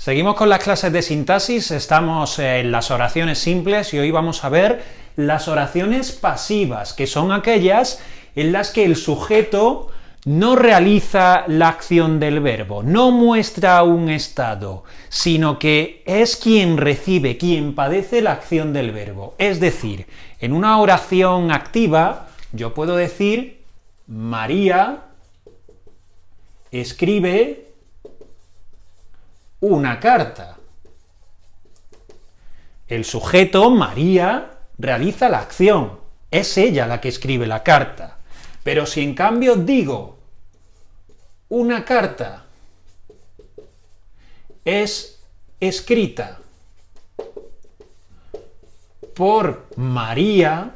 Seguimos con las clases de sintaxis, estamos en las oraciones simples y hoy vamos a ver las oraciones pasivas, que son aquellas en las que el sujeto no realiza la acción del verbo, no muestra un estado, sino que es quien recibe, quien padece la acción del verbo. Es decir, en una oración activa yo puedo decir María escribe una carta. El sujeto, María, realiza la acción, es ella la que escribe la carta. Pero si en cambio digo una carta es escrita por María,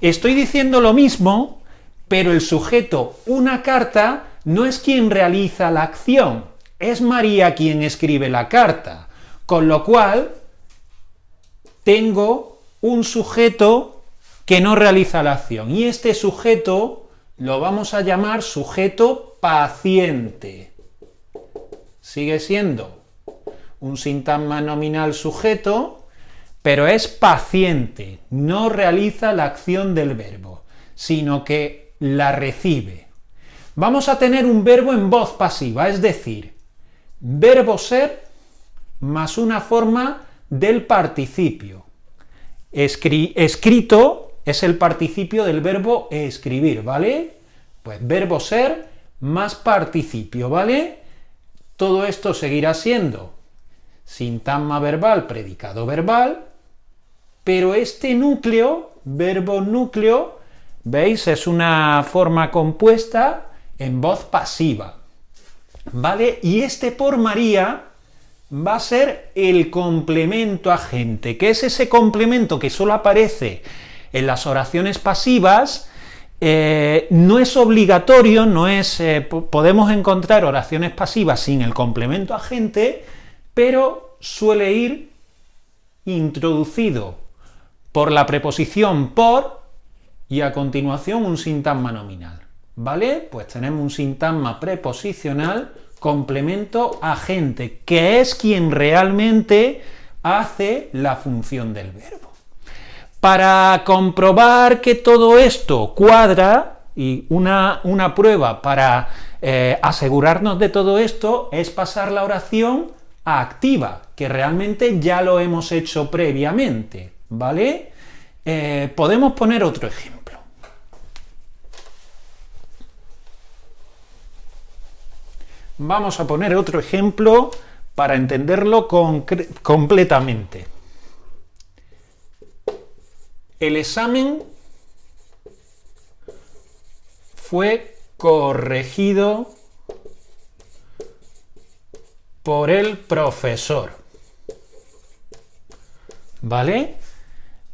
estoy diciendo lo mismo, pero el sujeto una carta no es quien realiza la acción, es María quien escribe la carta, con lo cual tengo un sujeto que no realiza la acción, y este sujeto lo vamos a llamar sujeto paciente. Sigue siendo un sintagma nominal sujeto, pero es paciente, no realiza la acción del verbo, sino que la recibe. Vamos a tener un verbo en voz pasiva, es decir, verbo ser más una forma del participio. Escrito es el participio del verbo escribir, ¿vale? Pues verbo ser más participio, ¿vale? Todo esto seguirá siendo sintagma verbal, predicado verbal, pero este núcleo, verbo núcleo, ¿veis? Es una forma compuesta en voz pasiva, ¿vale? Y este por María va a ser el complemento agente, que es ese complemento que solo aparece en las oraciones pasivas. No es obligatorio, podemos encontrar oraciones pasivas sin el complemento agente, pero suele ir introducido por la preposición por y a continuación un sintagma nominal, ¿vale? Pues tenemos un sintagma preposicional, complemento agente, que es quien realmente hace la función del verbo. Para comprobar que todo esto cuadra, y una prueba para asegurarnos de todo esto es pasar la oración a activa, que realmente ya lo hemos hecho previamente, ¿vale? Podemos poner otro ejemplo. Vamos a poner otro ejemplo para entenderlo completamente. El examen fue corregido por el profesor, ¿vale?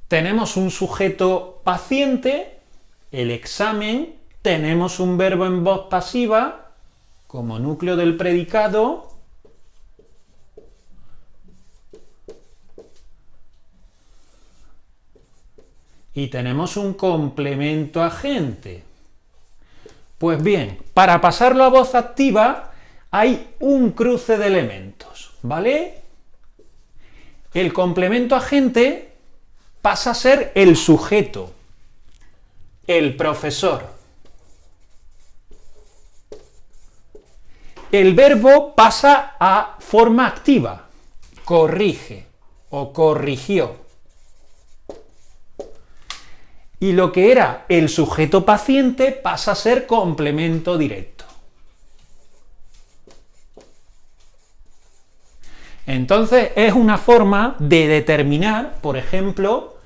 Tenemos un sujeto paciente, el examen, tenemos un verbo en voz pasiva como núcleo del predicado, y tenemos un complemento agente. Pues bien, para pasarlo a voz activa hay un cruce de elementos, ¿vale? El complemento agente pasa a ser el sujeto, el profesor. El verbo pasa a forma activa, corrige o corrigió. Y lo que era el sujeto paciente pasa a ser complemento directo. Entonces es una forma de determinar, por ejemplo,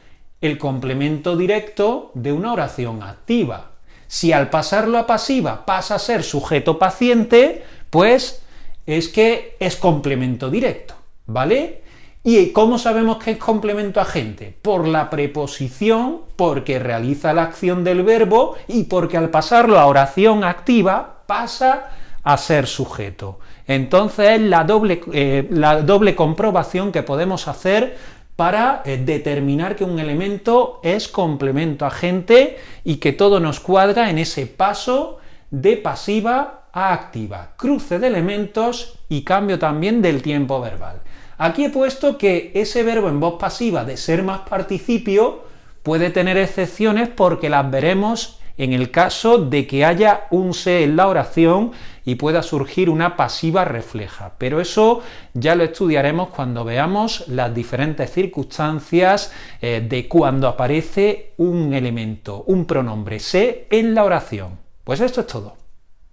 el complemento directo de una oración activa. Si al pasarlo a pasiva pasa a ser sujeto paciente, pues es que es complemento directo, ¿vale? ¿Y cómo sabemos que es complemento agente? Por la preposición, porque realiza la acción del verbo y porque al pasarlo a oración activa pasa a ser sujeto. Entonces es la doble comprobación que podemos hacer para determinar que un elemento es complemento agente y que todo nos cuadra en ese paso de pasiva A activa, cruce de elementos y cambio también del tiempo verbal. Aquí he puesto que ese verbo en voz pasiva de ser más participio puede tener excepciones porque las veremos en el caso de que haya un se en la oración y pueda surgir una pasiva refleja, pero eso ya lo estudiaremos cuando veamos las diferentes circunstancias de cuando aparece un elemento, un pronombre se en la oración. Pues esto es todo.